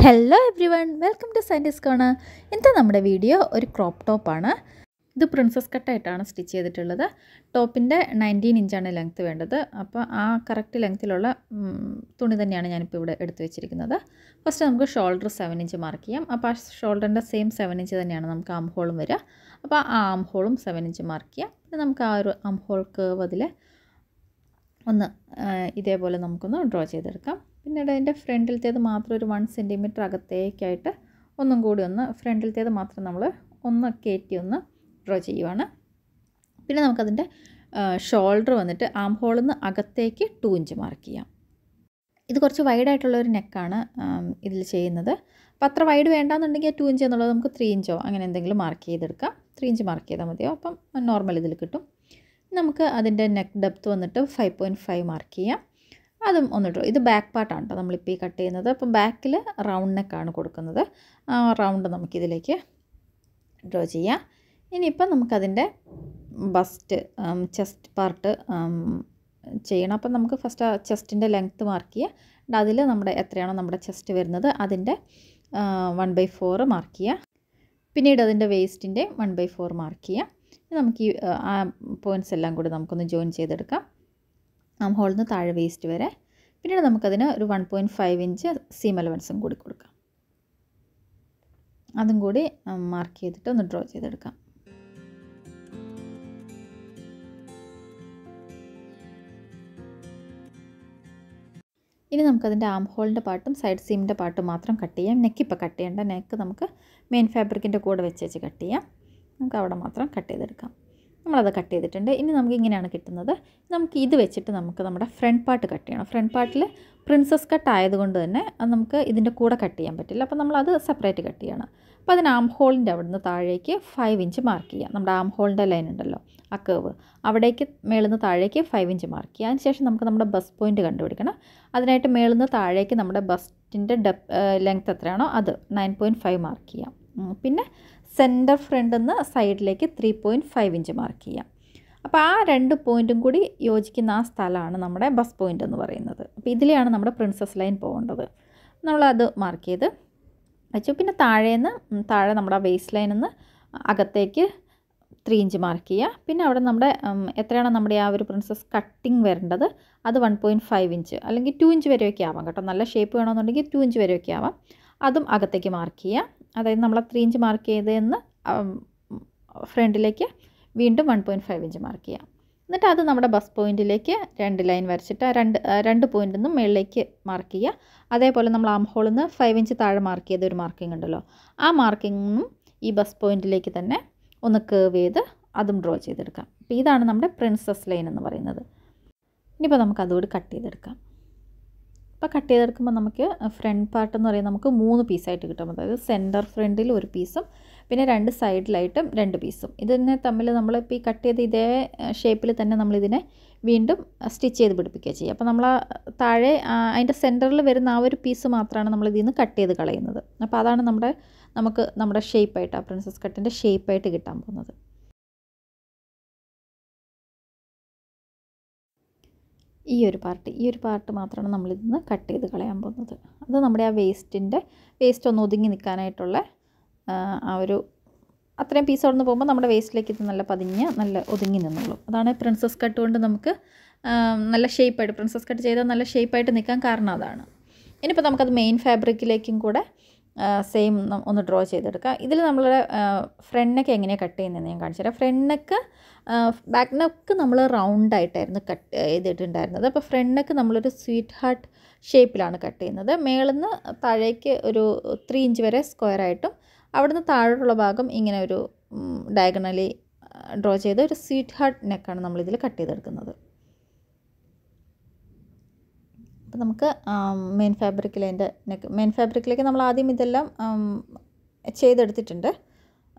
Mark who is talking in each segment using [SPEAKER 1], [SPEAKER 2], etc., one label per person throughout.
[SPEAKER 1] Hello everyone, welcome to scientist corner. ഇന്നത്തെ നമ്മുടെ video ഒരു ക്രോപ്പ് ടോപ്പാണ്. ഇത് പ്രിൻസസ് കട്ടായിട്ടാണ് സ്റ്റിച്ച് ചെയ്തിട്ടുള്ളത്. ടോപ്പിൻ്റെ 19 ഇഞ്ചാണ് ലെങ്ത്ത് വേണ്ടത്. അപ്പോൾ ആ കറക്റ്റ് ലെങ്ത്തിലുള്ള തുണി തന്നെയാണ് ഞാനിപ്പോൾ ഇവിടെ എടുത്ത് വെച്ചിരിക്കുന്നത്. ഫസ്റ്റ് നമുക്ക് ഷോൾഡർ 7 ഇഞ്ച് മാർക്ക് ചെയ്യാം. അപ്പോൾ ആ ഷോൾഡറിൻ്റെ സെയിം 7 ഇഞ്ച് തന്നെയാണ് നമുക്ക് ആം ഹോളും വരിക. അപ്പോൾ ആ ആം ഹോളും 7 ഇഞ്ച് മാർക്ക് ചെയ്യാം. പിന്നെ നമുക്ക് ആ ഒരു ആം ഹോൾ കേർവ് അതിൽ ഒന്ന് ഇതേപോലെ നമുക്കൊന്ന് ഡ്രോ ചെയ്തെടുക്കാം. പിന്നീട് അതിൻ്റെ ഫ്രണ്ടിലത്തേത് മാത്രം ഒരു 1 സെൻറ്റിമീറ്റർ അകത്തേക്കായിട്ട് ഒന്നും കൂടി ഒന്ന് ഫ്രണ്ടിലത്തേത് മാത്രം നമ്മൾ ഒന്ന് കയറ്റി ഒന്ന് ഡ്രോ ചെയ്യുവാണ്. പിന്നെ നമുക്കതിൻ്റെ ഷോൾഡർ വന്നിട്ട് ആം ഹോളിൽ നിന്ന് അകത്തേക്ക് 2 ഇഞ്ച് മാർക്ക് ചെയ്യാം. ഇത് കുറച്ച് വൈഡായിട്ടുള്ളൊരു നെക്കാണ് ഇതിൽ ചെയ്യുന്നത്. അപ്പോൾ അത്ര വൈഡ് വേണ്ടാന്നുണ്ടെങ്കിൽ 2 ഇഞ്ച് എന്നുള്ളത് നമുക്ക് 3 ഇഞ്ചോ അങ്ങനെ എന്തെങ്കിലും മാർക്ക് ചെയ്തെടുക്കാം. 3 ഇഞ്ച് മാർക്ക് ചെയ്താൽ മതിയോ, അപ്പം നോർമൽ ഇതിൽ കിട്ടും. നമുക്ക് അതിൻ്റെ നെക്ക് ഡെപ്ത്ത് വന്നിട്ട് 5.5 മാർക്ക് ചെയ്യാം. അതും ഒന്ന് ഡ്രോ. ഇത് ബാക്ക് പാർട്ടാണ് കേട്ടോ നമ്മളിപ്പോൾ ഈ കട്ട് ചെയ്യുന്നത്. അപ്പം ബാക്കിൽ റൗണ്ട് നെക്കാണ് കൊടുക്കുന്നത്. ആ റൗണ്ട് നമുക്കിതിലേക്ക് ഡ്രോ ചെയ്യാം. ഇനിയിപ്പം നമുക്കതിൻ്റെ ബസ്റ്റ് ചെസ്റ്റ് പാർട്ട് ചെയ്യണം. അപ്പം നമുക്ക് ഫസ്റ്റ് ആ ചെസ്റ്റിൻ്റെ ലെങ്ത്ത് മാർക്ക് ചെയ്യുക. അതിൽ നമ്മുടെ എത്രയാണോ നമ്മുടെ ചെസ്റ്റ് വരുന്നത് അതിൻ്റെ 1/4 മാർക്ക് ചെയ്യുക. പിന്നീട് അതിൻ്റെ വേസ്റ്റിൻ്റെ 1/4 മാർക്ക് ചെയ്യുക. നമുക്ക് ഈ ആ പോയിൻറ്റ്സ് എല്ലാം കൂടി നമുക്കൊന്ന് ജോയിൻ ചെയ്തെടുക്കാം. ആം ഹോളിൽ നിന്ന് താഴെ വേസ്റ്റ് വരെ. പിന്നീട് നമുക്കതിന് ഒരു 1.5 ഇഞ്ച് സീം അലവൻസും കൂടി കൊടുക്കാം. അതും കൂടി മാർക്ക് ചെയ്തിട്ട് ഒന്ന് ഡ്രോ ചെയ്തെടുക്കാം. ഇനി നമുക്കതിൻ്റെ ആം ഹോളിൻ്റെ പാർട്ടും സൈഡ് സീമിൻ്റെ പാർട്ടും മാത്രം കട്ട് ചെയ്യാം. നെക്ക് ഇപ്പോൾ കട്ട് ചെയ്യേണ്ട. നെക്ക് നമുക്ക് മെയിൻ ഫാബ്രിക്കിൻ്റെ കൂടെ വെച്ച് കട്ട് ചെയ്യാം. നമുക്ക് അവിടെ മാത്രം കട്ട് ചെയ്തെടുക്കാം. നമ്മളത് കട്ട് ചെയ്തിട്ടുണ്ട്. ഇനി നമുക്ക് ഇങ്ങനെയാണ് കിട്ടുന്നത്. നമുക്ക് ഇത് വെച്ചിട്ട് നമുക്ക് നമ്മുടെ ഫ്രണ്ട് പാർട്ട് കട്ട് ചെയ്യണം. ഫ്രണ്ട് പാർട്ടിൽ പ്രിൻസസ് കട്ട് ആയതുകൊണ്ട് തന്നെ അത് നമുക്ക് ഇതിൻ്റെ കൂടെ കട്ട് ചെയ്യാൻ പറ്റില്ല. അപ്പോൾ നമ്മളത് സെപ്പറേറ്റ് കട്ട് ചെയ്യണം. അപ്പോൾ അതിന് ആം ഹോളിൻ്റെ അവിടെ നിന്ന് താഴേക്ക് 5 ഇഞ്ച് മാർക്ക് ചെയ്യാം. നമ്മുടെ ആം ഹോളിൻ്റെ ലൈൻ ഉണ്ടല്ലോ, ആ കേവ് അവിടേക്ക് മേളിൽ നിന്ന് താഴേക്ക് 5 ഇഞ്ച് മാർക്ക് ചെയ്യുക. അതിനുശേഷം നമുക്ക് നമ്മുടെ ബസ്റ്റ് പോയിൻറ്റ് കണ്ടുപിടിക്കണം. അതിനായിട്ട് മേളിൽ നിന്ന് താഴേക്ക് നമ്മുടെ ബസ്റ്റിൻ്റെ ലെങ്ത്ത് എത്രയാണോ അത് 9.5 മാർക്ക് ചെയ്യാം. പിന്നെ സെൻറ്റർ ഫ്രണ്ടിൽ നിന്ന് സൈഡിലേക്ക് 3.5 ഇഞ്ച് മാർക്ക് ചെയ്യാം. അപ്പോൾ ആ 2 പോയിൻറ്റും കൂടി യോജിക്കുന്ന ആ സ്ഥലമാണ് നമ്മുടെ ബസ് പോയിൻ്റ് എന്ന് പറയുന്നത്. അപ്പോൾ ഇതിലെയാണ് നമ്മുടെ പ്രിൻസസ് ലൈൻ പോകേണ്ടത്. നമ്മളത് മാർക്ക് ചെയ്ത് വെച്ചു. പിന്നെ താഴെ നമ്മുടെ വേസ്റ്റ് ലൈനിൽ നിന്ന് അകത്തേക്ക് 3 ഇഞ്ച് മാർക്ക് ചെയ്യുക. പിന്നെ അവിടെ നമ്മുടെ എത്രയാണോ നമ്മുടെ ആ ഒരു പ്രിൻസസ് കട്ടിങ് വരേണ്ടത് അത് 1.5 ഇഞ്ച് അല്ലെങ്കിൽ 2 ഇഞ്ച് വരെയൊക്കെ ആവാം കേട്ടോ. നല്ല ഷേപ്പ് വേണമെന്നുണ്ടെങ്കിൽ 2 ഇഞ്ച് വരെയൊക്കെ ആവാം. അതും അകത്തേക്ക് മാർക്ക് ചെയ്യുക. അതായത് നമ്മൾ 3 ഇഞ്ച് മാർക്ക് ചെയ്തതെന്ന് ഫ്രണ്ടിലേക്ക് വീണ്ടും 1.5 ഇഞ്ച് മാർക്ക് ചെയ്യാം. എന്നിട്ട് അത് നമ്മുടെ ബസ് പോയിൻറ്റിലേക്ക് 2 ലൈൻ വരച്ചിട്ട് രണ്ട് പോയിൻറ്റിൽ നിന്നും മുകളിലേക്ക് മാർക്ക് ചെയ്യുക. അതേപോലെ നമ്മൾ ആം ഹോളിൽ നിന്ന് 5 ഇഞ്ച് താഴെ മാർക്ക് ചെയ്ത ഒരു മാർക്കിംഗ് ഉണ്ടല്ലോ, ആ മാർക്കിങ്ങും ഈ ബസ് പോയിൻറ്റിലേക്ക് തന്നെ ഒന്ന് കേർവ് ചെയ്ത് അതും ഡ്രോ ചെയ്തെടുക്കാം. അപ്പോൾ ഇതാണ് നമ്മുടെ പ്രിൻസസ് ലൈൻ എന്ന് പറയുന്നത്. ഇനിയിപ്പോൾ നമുക്ക് അതുകൂടി കട്ട് ചെയ്തെടുക്കാം. അപ്പോൾ കട്ട് ചെയ്തെടുക്കുമ്പോൾ നമുക്ക് ഫ്രണ്ട് പാർട്ട് എന്ന് പറയുന്നത് നമുക്ക് 3 പീസായിട്ട് കിട്ടും. അതായത് സെൻറ്റർ ഫ്രണ്ടിൽ 1 പീസും പിന്നെ 2 സൈഡിലായിട്ടും 2 പീസും. ഇതിനെ തമ്മിൽ നമ്മളിപ്പോൾ ഈ കട്ട് ചെയ്ത് ഇതേ ഷേപ്പിൽ തന്നെ നമ്മളിതിനെ വീണ്ടും സ്റ്റിച്ച് ചെയ്ത് പിടിപ്പിക്കുക ചെയ്യുക. അപ്പോൾ നമ്മൾ താഴെ അതിൻ്റെ സെൻറ്ററിൽ വരുന്ന ആ ഒരു പീസ് മാത്രമാണ് നമ്മൾ ഇതിൽ നിന്ന് കട്ട് ചെയ്ത് കളയുന്നത്. അപ്പോൾ അതാണ് നമുക്ക് നമ്മുടെ ഷേപ്പായിട്ട് ആ പ്രിൻസസ് കട്ടിൻ്റെ ഷേപ്പായിട്ട് കിട്ടാൻ പോകുന്നത്. ഈ ഒരു പാർട്ട് മാത്രമാണ് നമ്മളിതിൽ നിന്ന് കട്ട് ചെയ്ത് കളയാൻ പോകുന്നത്. അത് നമ്മുടെ ആ വേസ്റ്റ് ഒന്ന് ഒതുങ്ങി നിൽക്കാനായിട്ടുള്ള ആ ഒരു അത്രയും പീസ് അവിടെ നിന്ന് പോകുമ്പോൾ നമ്മുടെ വേസ്റ്റിലേക്ക് ഇത് നല്ല നല്ല ഒതുങ്ങി നിന്നുള്ളൂ. അതാണ് പ്രിൻസസ് കട്ട് കൊണ്ട് നമുക്ക് നല്ല ഷേപ്പായിട്ട് പ്രിൻസസ് കട്ട് ചെയ്താൽ നല്ല ഷേപ്പായിട്ട് നിൽക്കാൻ കാരണം അതാണ്. ഇനിയിപ്പോൾ നമുക്കത് മെയിൻ ഫാബ്രിക്കിലേക്കും കൂടെ സെയിം ഒന്ന് ഡ്രോ ചെയ്തെടുക്കുക. ഇതിൽ നമ്മൾ ഫ്രണ്ട് നെക്ക് എങ്ങനെയാണ് കട്ട് ചെയ്യുന്നതെന്ന് ഞാൻ കാണിച്ചു തരാം. ഫ്രണ്ട് നെക്ക് ബാക്ക് നെക്ക് നമ്മൾ റൗണ്ടായിട്ടായിരുന്നു കട്ട് ചെയ്തിട്ടുണ്ടായിരുന്നത്. അപ്പോൾ ഫ്രണ്ട് നെക്ക് നമ്മളൊരു സ്വീറ്റ് ഹാർട്ട് ഷേപ്പിലാണ് കട്ട് ചെയ്യുന്നത്. മേളിൽ നിന്ന് താഴേക്ക് ഒരു 3 ഇഞ്ച് വരെ സ്ക്വയറായിട്ടും അവിടുന്ന് താഴോട്ടുള്ള ഭാഗം ഇങ്ങനെ ഒരു ഡയഗണലി ഡ്രോ ചെയ്ത് ഒരു സ്വീറ്റ് ഹാർട്ട് നെക്കാണ് നമ്മളിതിൽ കട്ട് ചെയ്തെടുക്കുന്നത്. അപ്പോൾ നമുക്ക് മെയിൻ ഫാബ്രിക്കിലേക്ക് നമ്മൾ ആദ്യം ഇതെല്ലാം ചെയ്തെടുത്തിട്ടുണ്ട്.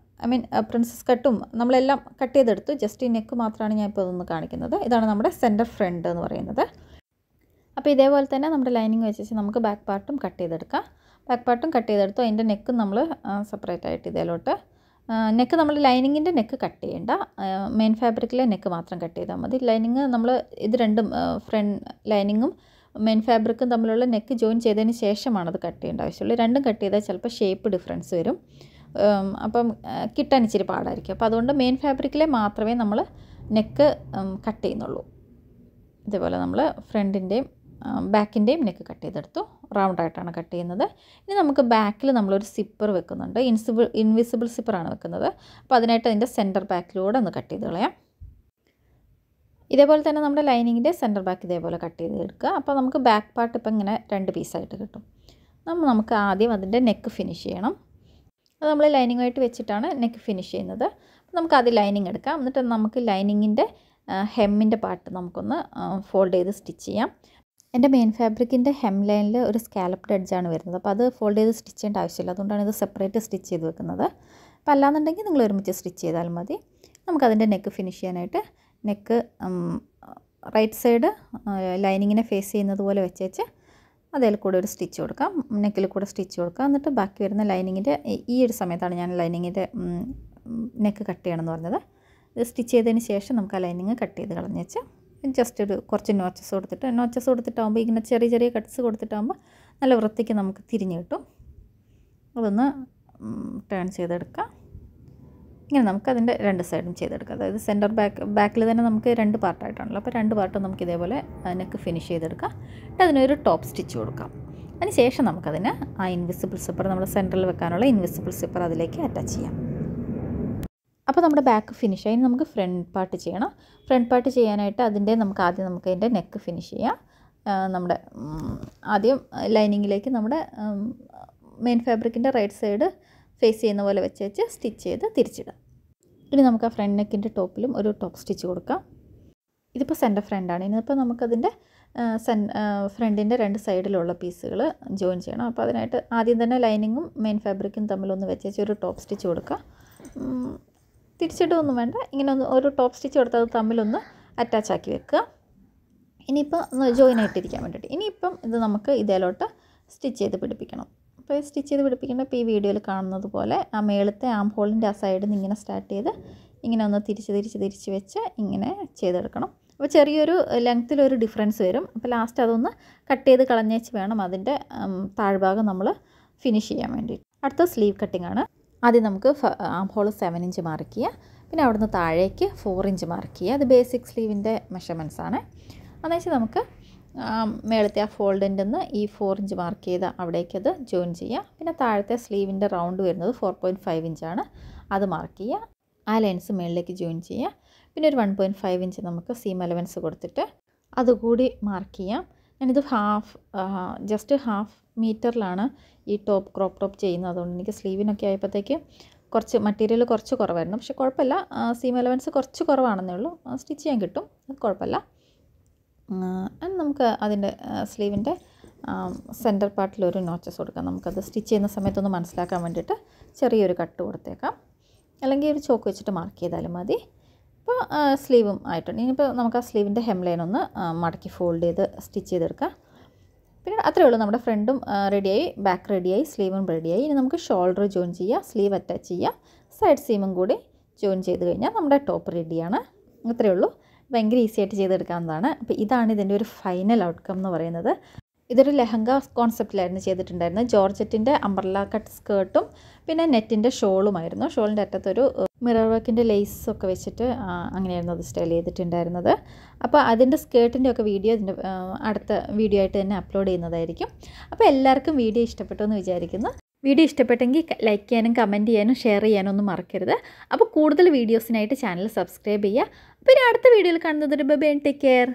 [SPEAKER 1] പ്രിൻസസ് കട്ടും നമ്മളെല്ലാം കട്ട് ചെയ്തെടുത്തു. ജസ്റ്റ് ഈ നെക്ക് മാത്രമാണ് ഞാൻ ഇപ്പോൾ അതൊന്ന് കാണിക്കുന്നത്. ഇതാണ് നമ്മുടെ സെൻറ്റർ ഫ്രണ്ട് എന്ന് പറയുന്നത്. അപ്പോൾ ഇതേപോലെ തന്നെ നമ്മുടെ ലൈനിങ് വെച്ച് നമുക്ക് ബാക്ക് പാർട്ടും കട്ട് ചെയ്തെടുക്കാം. ബാക്ക് പാർട്ടും കട്ട് ചെയ്തെടുത്തു. അതിൻ്റെ നെക്കും നമ്മൾ സെപ്പറേറ്റ് ആയിട്ട് ഇതിലോട്ട് നെക്ക് നമ്മൾ ലൈനിങ്ങിൻ്റെ നെക്ക് കട്ട് ചെയ്യേണ്ട, മെയിൻ ഫാബ്രിക്കിലെ നെക്ക് മാത്രം കട്ട് ചെയ്താൽ മതി. ലൈനിങ് നമ്മൾ ഇത് രണ്ടും ഫ്രണ്ട് ലൈനിങ്ങും മെയിൻ ഫാബ്രിക്കും തമ്മിലുള്ള നെക്ക് ജോയിൻ ചെയ്തതിന് ശേഷമാണ് അത് കട്ട് ചെയ്യേണ്ട ആവശ്യമുള്ളൂ. രണ്ടും കട്ട് ചെയ്താൽ ചിലപ്പോൾ ഷേപ്പ് ഡിഫറൻസ് വരും, അപ്പം കിട്ടാൻ ഇച്ചിരി പാടായിരിക്കും. അപ്പോൾ അതുകൊണ്ട് മെയിൻ ഫാബ്രിക്കിലെ മാത്രമേ നമ്മൾ നെക്ക് കട്ട് ചെയ്യുന്നുള്ളൂ. ഇതേപോലെ നമ്മൾ ഫ്രണ്ടിൻ്റെയും ബാക്കിൻ്റെയും നെക്ക് കട്ട് ചെയ്തെടുത്തു. റൗണ്ടായിട്ടാണ് കട്ട് ചെയ്യുന്നത്. ഇനി നമുക്ക് ബാക്കിൽ നമ്മളൊരു സിപ്പർ വെക്കുന്നുണ്ട്. ഇൻവിസിബിൾ സിപ്പറാണ് വെക്കുന്നത്. അപ്പോൾ അതിനായിട്ട് അതിൻ്റെ സെൻറ്റർ ബാക്കിലൂടെ ഒന്ന് കട്ട് ചെയ്ത് കളയാം. ഇതേപോലെ തന്നെ നമ്മുടെ ലൈനിങ്ങിൻ്റെ സെൻറ്റർ ബാക്ക് ഇതേപോലെ കട്ട് ചെയ്ത് എടുക്കുക. അപ്പോൾ നമുക്ക് ബാക്ക് പാർട്ട് ഇപ്പം ഇങ്ങനെ 2 പീസായിട്ട് കിട്ടും. നമുക്ക് ആദ്യം അതിൻ്റെ നെക്ക് ഫിനിഷ് ചെയ്യണം. അത് നമ്മൾ ലൈനിങ്ങുമായിട്ട് വെച്ചിട്ടാണ് നെക്ക് ഫിനിഷ് ചെയ്യുന്നത്. അപ്പോൾ നമുക്ക് ആദ്യം ലൈനിങ് എടുക്കാം. എന്നിട്ട് നമുക്ക് ലൈനിങ്ങിൻ്റെ ഹെമ്മിൻ്റെ പാർട്ട് നമുക്കൊന്ന് ഫോൾഡ് ചെയ്ത് സ്റ്റിച്ച് ചെയ്യാം. എൻ്റെ മെയിൻ ഫാബ്രിക്കിൻ്റെ ഹെം ലൈനിൽ ഒരു സ്കാലപ്ഡ് എഡ്ജാണ് വരുന്നത്. അപ്പോൾ അത് ഫോൾഡ് ചെയ്ത് സ്റ്റിച്ച് ചെയ്യേണ്ട ആവശ്യമില്ല. അതുകൊണ്ടാണ് ഇത് സെപ്പറേറ്റ് സ്റ്റിച്ച് ചെയ്ത് വെക്കുന്നത്. അപ്പോൾ അല്ലാന്നുണ്ടെങ്കിൽ നിങ്ങൾ ഒരുമിച്ച് സ്റ്റിച്ച് ചെയ്താൽ മതി. നമുക്കതിൻ്റെ നെക്ക് ഫിനിഷ് ചെയ്യാനായിട്ട് നെക്ക് റൈറ്റ് സൈഡ് ലൈനിങ്ങിനെ ഫേസ് ചെയ്യുന്നത് പോലെ വെച്ചേച്ച് അതിൽ കൂടെ ഒരു സ്റ്റിച്ച് കൊടുക്കാം, നെക്കിൽ കൂടെ സ്റ്റിച്ച് കൊടുക്കാം. എന്നിട്ട് ബാക്കി വരുന്ന ലൈനിങ്ങിൻ്റെ ഈ ഒരു സമയത്താണ് ഞാൻ ലൈനിങ്ങിൻ്റെ നെക്ക് കട്ട് ചെയ്യണമെന്ന് പറഞ്ഞത്. ഇത് സ്റ്റിച്ച് ചെയ്തതിന് ശേഷം നമുക്ക് ആ ലൈനിങ് കട്ട് ചെയ്ത് കളഞ്ഞേച്ച് ജസ്റ്റ് ഒരു കുറച്ച് നോച്ചസ് കൊടുത്തിട്ടാകുമ്പോൾ ഇങ്ങനെ ചെറിയ ചെറിയ കട്ട്സ് കൊടുത്തിട്ടാകുമ്പോൾ നല്ല വൃത്തിക്ക് നമുക്ക് തിരിഞ്ഞ് കിട്ടും. അതൊന്ന് ടേൺ ചെയ്തെടുക്കാം. ഇങ്ങനെ നമുക്ക് അതിൻ്റെ 2 സൈഡും ചെയ്തെടുക്കാം. അതായത് സെൻറ്റർ ബാക്കിൽ തന്നെ നമുക്ക് 2 പാർട്ടായിട്ടാണല്ലോ. അപ്പോൾ 2 പാർട്ടും നമുക്ക് ഇതേപോലെ നെക്ക് ഫിനിഷ് ചെയ്തെടുക്കാം. എന്നിട്ട് അതിനൊരു ടോപ്പ് സ്റ്റിച്ച് കൊടുക്കാം. അതിന് ശേഷം നമുക്കതിന് ആ ഇൻവിസിബിൾ സിപ്പർ, നമ്മൾ സെൻറ്ററിൽ വെക്കാനുള്ള ഇൻവിസിബിൾ സിപ്പർ അതിലേക്ക് അറ്റാച്ച് ചെയ്യാം. അപ്പോൾ നമ്മുടെ ബാക്ക് ഫിനിഷായി. നമുക്ക് ഫ്രണ്ട് പാർട്ട് ചെയ്യണം. ഫ്രണ്ട് പാർട്ട് ചെയ്യാനായിട്ട് നമുക്ക് അതിൻ്റെ നെക്ക് ഫിനിഷ് ചെയ്യാം. നമ്മുടെ ആദ്യം ലൈനിങ്ങിലേക്ക് നമ്മുടെ മെയിൻ ഫാബ്രിക്കിൻ്റെ റൈറ്റ് സൈഡ് ഫേസ് ചെയ്യുന്ന പോലെ വെച്ച് സ്റ്റിച്ച് ചെയ്ത് തിരിച്ചിടാം. ഇനി നമുക്ക് ആ ഫ്രണ്ട് നെക്കിൻ്റെ ടോപ്പിലും ഒരു ടോപ്പ് സ്റ്റിച്ച് കൊടുക്കാം. ഇതിപ്പോൾ സെൻറ്റർ ഫ്രണ്ടാണ്. ഇനിയിപ്പോൾ നമുക്കതിൻ്റെ ഫ്രണ്ടിൻ്റെ 2 സൈഡിലുള്ള പീസുകൾ ജോയിൻ ചെയ്യണം. അപ്പോൾ അതിനായിട്ട് ആദ്യം തന്നെ ലൈനിങ്ങും മെയിൻ ഫാബ്രിക്കും തമ്മിലൊന്ന് വെച്ച് ഒരു ടോപ്പ് സ്റ്റിച്ച് കൊടുക്കുക. തിരിച്ചിട്ടൊന്നും വേണ്ട, ഇങ്ങനെ ഒരു ടോപ്പ് സ്റ്റിച്ച് കൊടുത്ത് അത് തമ്മിലൊന്ന് അറ്റാച്ച് ആക്കി വെക്കുക. ഇനിയിപ്പോൾ ഒന്ന് ജോയിൻ ആയിട്ടിരിക്കാൻ വേണ്ടിയിട്ട് ഇനിയിപ്പം ഇത് നമുക്ക് ഇതിലോട്ട് സ്റ്റിച്ച് ചെയ്ത് പിടിപ്പിക്കണം. അപ്പോൾ സ്റ്റിച്ച് ചെയ്ത് പിടിപ്പിക്കേണ്ട ഇപ്പോൾ ഈ വീഡിയോയിൽ കാണുന്നത് പോലെ ആ മേളത്തെ ആം ഹോളിൻ്റെ ആ സൈഡിൽ നിന്ന് ഇങ്ങനെ സ്റ്റാർട്ട് ചെയ്ത് ഇങ്ങനെ ഒന്ന് തിരിച്ച് വെച്ച് ഇങ്ങനെ ചെയ്തെടുക്കണം. അപ്പോൾ ചെറിയൊരു ലെങ്ത്തിലൊരു ഡിഫറൻസ് വരും. അപ്പോൾ ലാസ്റ്റ് അതൊന്ന് കട്ട് ചെയ്ത് കളഞ്ഞേച്ച് വേണം അതിൻ്റെ താഴ്ഭാഗം നമ്മൾ ഫിനിഷ് ചെയ്യാൻ വേണ്ടിയിട്ട്. അടുത്ത സ്ലീവ് കട്ടിംഗ് ആണ്. ആദ്യം നമുക്ക് ആം ഹോൾ 7 ഇഞ്ച് മാർക്ക് ചെയ്യുക. പിന്നെ അവിടുന്ന് താഴേക്ക് 4 ഇഞ്ച് മാർക്ക് ചെയ്യുക. അത് ബേസിക് സ്ലീവിൻ്റെ മെഷർമെൻറ്റ്സ് ആണ്. എന്നുവെച്ചാൽ നമുക്ക് മേളത്തെ ആ ഫോൾഡിൻ്റെ നിന്ന് ഈ 4 ഇഞ്ച് മാർക്ക് ചെയ്ത് അവിടേക്ക് അത് ജോയിൻ ചെയ്യുക. പിന്നെ താഴത്തെ സ്ലീവിൻ്റെ റൗണ്ട് വരുന്നത് 4.5 ഇഞ്ചാണ്. അത് മാർക്ക് ചെയ്യുക. ആ ലൈൻസ് മേളിലേക്ക് ജോയിൻ ചെയ്യുക. പിന്നെ ഒരു 1.5 ഇഞ്ച് നമുക്ക് സീം അലവൻസ് കൊടുത്തിട്ട് അതുകൂടി മാർക്ക് ചെയ്യാം. ഞാനിത് ജസ്റ്റ് ഹാഫ് മീറ്ററിലാണ് ഈ ക്രോപ്പ് ടോപ്പ് ചെയ്യുന്നത്. അതുകൊണ്ട് എനിക്ക് സ്ലീവിനൊക്കെ ആയപ്പോഴത്തേക്ക് കുറച്ച് മെറ്റീരിയൽ കുറച്ച് കുറവായിരുന്നു. പക്ഷേ കുഴപ്പമില്ല, സീം അലവൻസ് കുറച്ച് കുറവാണെന്നേ ഉള്ളൂ. സ്റ്റിച്ച് ചെയ്യാൻ കിട്ടും, അത് കുഴപ്പമില്ല. നമുക്ക് അതിൻ്റെ സ്ലീവിൻ്റെ സെൻറ്റർ പാർട്ടിലൊരു നോച്ചസ് കൊടുക്കാം. നമുക്കത് സ്റ്റിച്ച് ചെയ്യുന്ന സമയത്തൊന്ന് മനസ്സിലാക്കാൻ വേണ്ടിയിട്ട് ചെറിയൊരു കട്ട് കൊടുത്തേക്കാം. അല്ലെങ്കിൽ ഒരു ചോക്ക് വെച്ചിട്ട് മാർക്ക് ചെയ്താലും മതി. ഇപ്പോൾ സ്ലീവും ആയിട്ടുണ്ട്. ഇനിയിപ്പോൾ നമുക്ക് ആ സ്ലീവിൻ്റെ ഹെം ലൈൻ ഒന്ന് മടക്കി ഫോൾഡ് ചെയ്ത് സ്റ്റിച്ച് ചെയ്തെടുക്കാം. പിന്നെ അത്രയേ ഉള്ളൂ. നമ്മുടെ ഫ്രണ്ടും റെഡിയായി, ബാക്ക് റെഡിയായി, സ്ലീവും റെഡിയായി. ഇനി നമുക്ക് ഷോൾഡർ ജോയിൻ ചെയ്യുക, സ്ലീവ് അറ്റാച്ച് ചെയ്യുക, സൈഡ് സീമും കൂടി ജോയിൻ ചെയ്ത് കഴിഞ്ഞാൽ നമ്മുടെ ടോപ്പ് റെഡിയാണ്. അത്രയേ ഉള്ളൂ. ഭയങ്കര ഈസി ആയിട്ട് ചെയ്തെടുക്കാവുന്നതാണ്. അപ്പോൾ ഇതാണ് ഇതിൻ്റെ ഒരു ഫൈനൽ ഔട്ട്കം എന്ന് പറയുന്നത്. ഇതൊരു ലെഹങ്ക കോൺസെപ്റ്റിലായിരുന്നു ചെയ്തിട്ടുണ്ടായിരുന്നത്. ജോർജറ്റിൻ്റെ അംബ്രല്ല കട്ട് സ്കേർട്ടും പിന്നെ നെറ്റിൻ്റെ ഷോളുമായിരുന്നു. ഷോളിൻ്റെ അറ്റത്തൊരു മിറർ വർക്കിൻ്റെ ലേസൊക്കെ വെച്ചിട്ട് അങ്ങനെയായിരുന്നു അത് സ്റ്റൈൽ ചെയ്തിട്ടുണ്ടായിരുന്നത്. അപ്പോൾ അതിൻ്റെ സ്കേർട്ടിൻ്റെ ഒക്കെ വീഡിയോ ഇതിൻ്റെ അടുത്ത വീഡിയോ ആയിട്ട് തന്നെ അപ്ലോഡ് ചെയ്യുന്നതായിരിക്കും. അപ്പോൾ എല്ലാവർക്കും വീഡിയോ ഇഷ്ടപ്പെട്ടു എന്ന് വിചാരിക്കുന്നു. വീഡിയോ ഇഷ്ടപ്പെട്ടെങ്കിൽ ലൈക്ക് ചെയ്യാനും കമൻറ്റ് ചെയ്യാനും ഷെയർ ചെയ്യാനും ഒന്നും മറക്കരുത്. അപ്പോൾ കൂടുതൽ വീഡിയോസിനായിട്ട് ചാനൽ സബ്സ്ക്രൈബ് ചെയ്യുക. പിന്നെ അടുത്ത വീഡിയോയിൽ കാണുന്നത് ബൈ, ടേക്ക് കെയർ.